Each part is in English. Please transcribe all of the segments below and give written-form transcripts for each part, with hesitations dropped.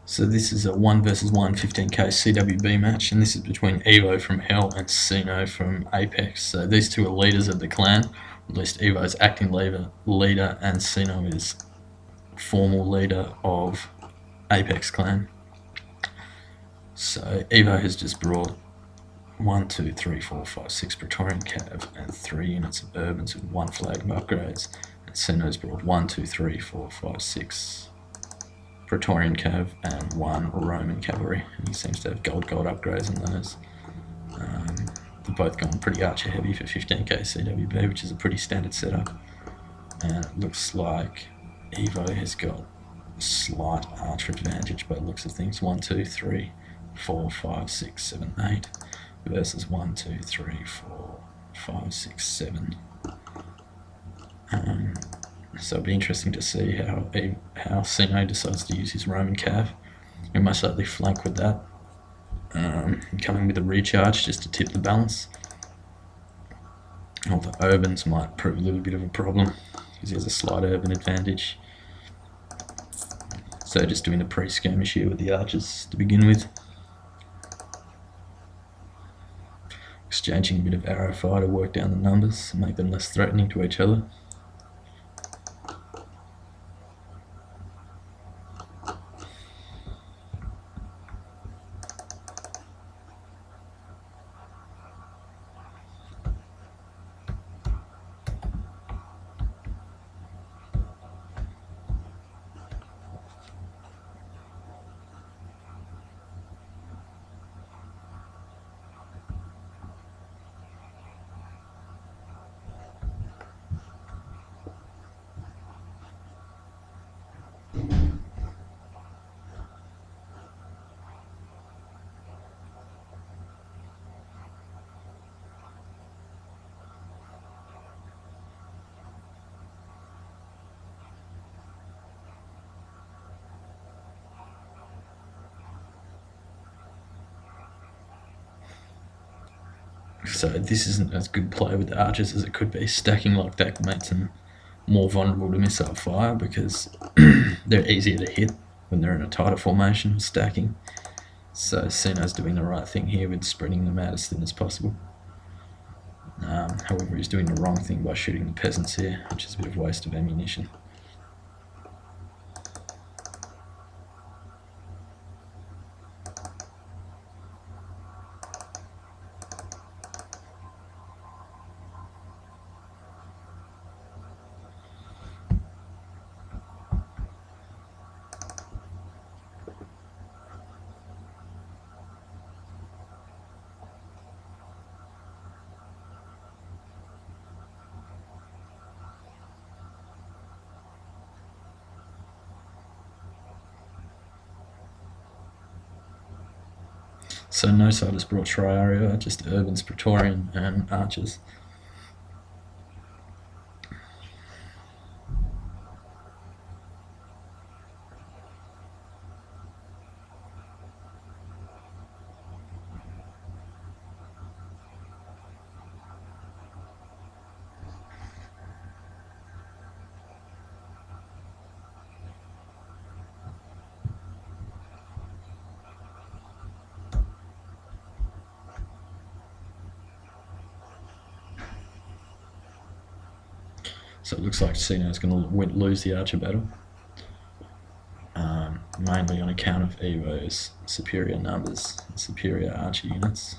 So this is a 1 versus 1 15k CWB match, and this is between Evo from Hell and Seano from Apex. So these two are leaders of the clan. At least Evo is acting leader, and Seano is formal leader of Apex clan. So Evo has just brought 1, 2, 3, 4, 5, 6 Praetorian Cav and 3 units of Urbans with 1 flag of upgrades. And Seano's brought 1, 2, 3, 4, 5, 6 Praetorian Cav and 1 Roman Cavalry. And he seems to have gold upgrades on those. They've both gone pretty archer heavy for 15k CWB, which is a pretty standard setup. And it looks like Evo has got a slight archer advantage by the looks of things. 1, 2, 3, 4, 5, 6, 7, 8 versus 1, 2, 3, 4, 5, 6, 7. So it'll be interesting to see how Seano decides to use his Roman Cav. He'll most likely flank with that, coming with a recharge just to tip the balance. Although Urbans might prove a little bit of a problem because he has a slight urban advantage. So just doing the pre-skirmish here with the archers to begin with. Exchanging a bit of arrow fire to work down the numbers and make them less threatening to each other. So this isn't as good play with the archers as it could be. Stacking like that makes them more vulnerable to missile fire because they're easier to hit when they're in a tighter formation stacking. So Seano's doing the right thing here with spreading them out as thin as possible. However, he's doing the wrong thing by shooting the peasants here, which is a bit of a waste of ammunition. So no side has brought Triario, just Urbans, Praetorian and archers. So it looks like Seano's going to lose the archer battle, mainly on account of Evo's superior numbers and superior archer units.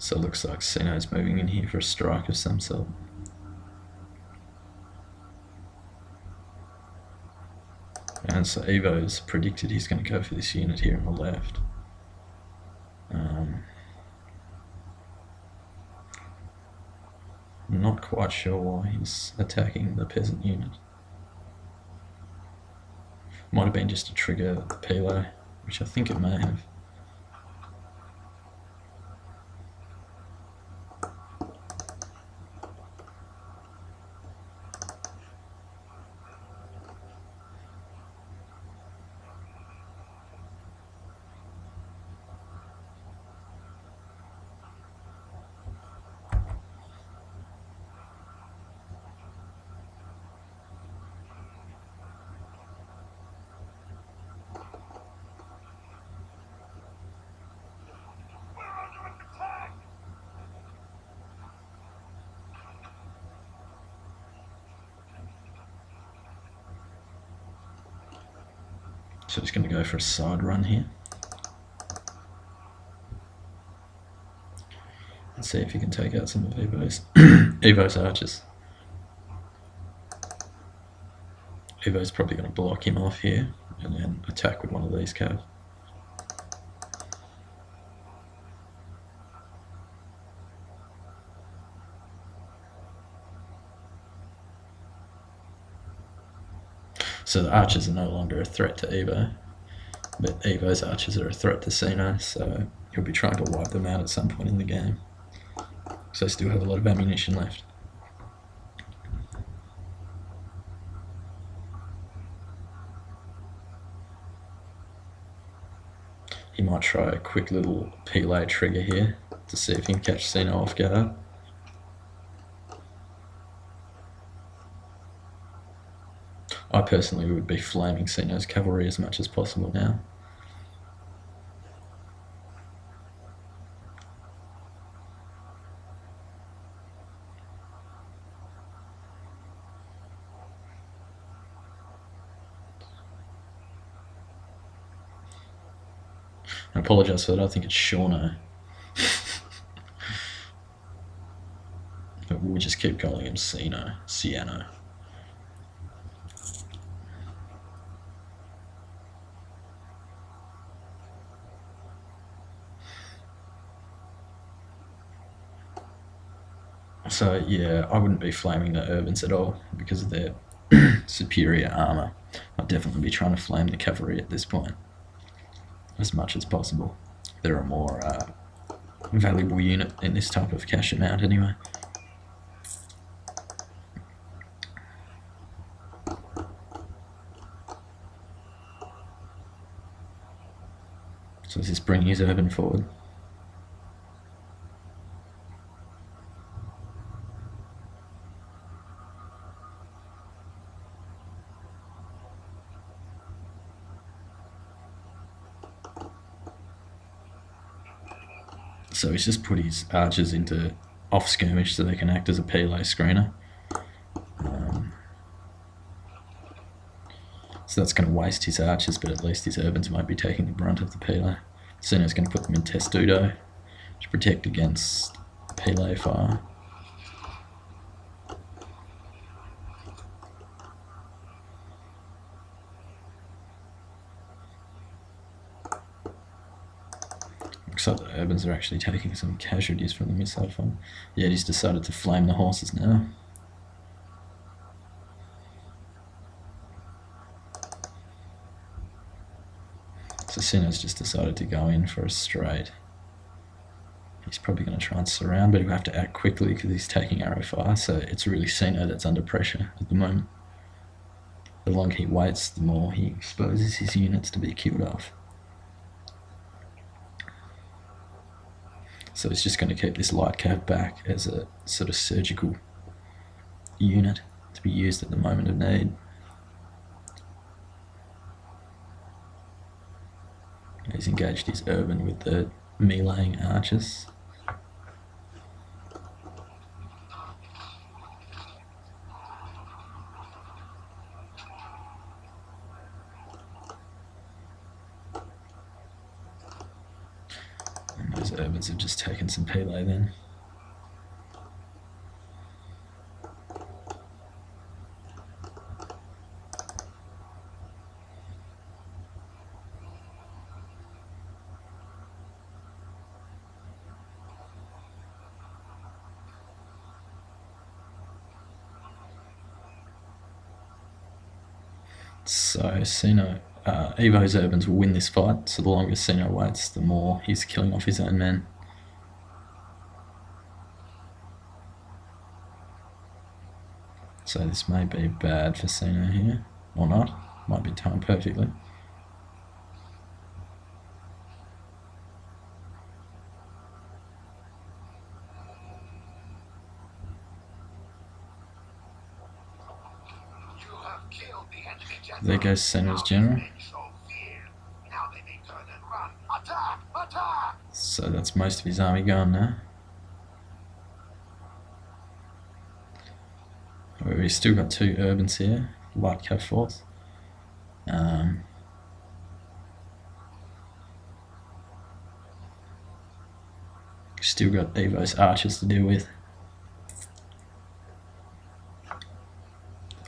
So it looks like Seano's moving in here for a strike of some sort. And so Evo's predicted he's going to go for this unit here on the left. I'm not quite sure why he's attacking the peasant unit. Might have been just to trigger the pilo, which I think it may have. So he's going to go for a side run here. Let's see if he can take out some of Evo's, Evo's archers. Evo's probably going to block him off here and then attack with one of these cav. So the archers are no longer a threat to Evo, but Evo's archers are a threat to Seano, so he'll be trying to wipe them out at some point in the game. So they still have a lot of ammunition left. He might try a quick little pilo trigger here to see if he can catch Seano off guard. I personally would be flaming Seano's cavalry as much as possible now. I apologise for that, I think it's Seano. But we'll just keep calling him Seano. So yeah, I wouldn't be flaming the urbans at all because of their superior armour. I'd definitely be trying to flame the cavalry at this point as much as possible. They're a more valuable unit in this type of cash amount anyway. So does this bring his urban forward? So he's just put his archers into off skirmish so they can act as a pilo screener. So that's going to waste his archers, but at least his urbans won't be taking the brunt of the pilo. Seano's going to put them in testudo to protect against pilo fire. Looks like the urbans are actually taking some casualties from the missile fire. Yeah, he's decided to flame the horses now. So Seano's just decided to go in for a straight. He's probably going to try and surround, but he'll have to act quickly because he's taking arrow fire, so it's really Seano that's under pressure at the moment. The longer he waits, the more he exposes his units to be killed off. So he's just going to keep this light cav back as a sort of surgical unit to be used at the moment of need. He's engaged his urban with the meleeing archers. And those urbans have just taken some pilo then. So Seano Evo's urbans will win this fight, so the longer Seano waits, the more he's killing off his own men. So this may be bad for Seano here, or not. Might be timed perfectly. There goes Seano's general. So that's most of his army gone now. We've still got 2 urbans here, light cav force. Still got Evo's archers to deal with.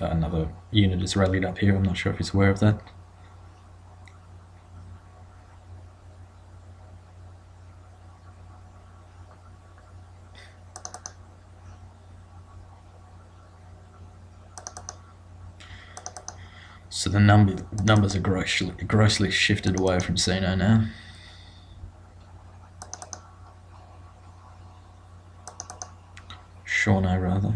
Another unit is rallied up here, I'm not sure if he's aware of that. So the numbers are grossly shifted away from Seano now. Seano, rather.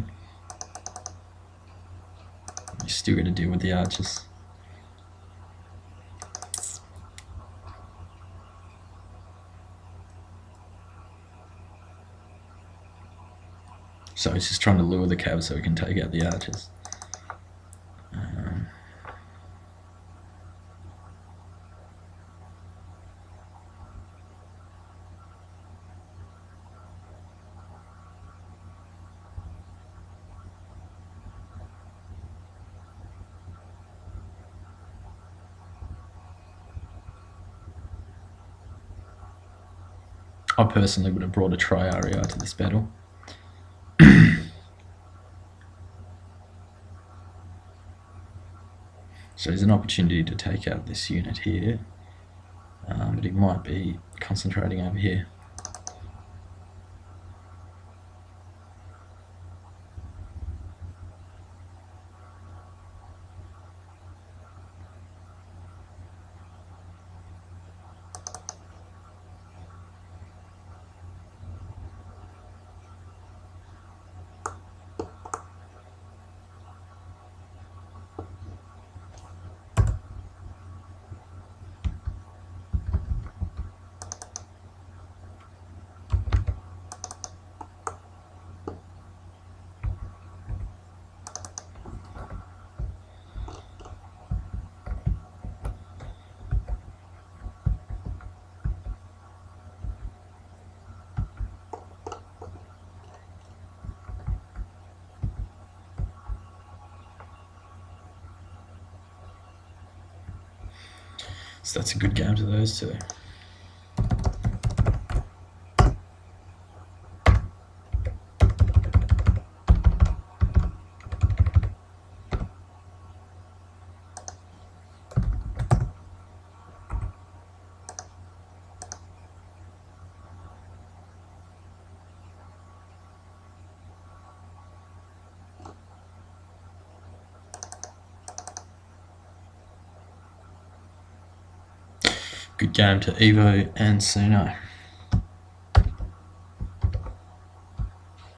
You still got to deal with the archers. So he's just trying to lure the cav so he can take out the archers. I personally would have brought a Triarii to this battle. So there's an opportunity to take out this unit here, but he might be concentrating over here. So that's a good game to those two. Good game to Evo and Seano.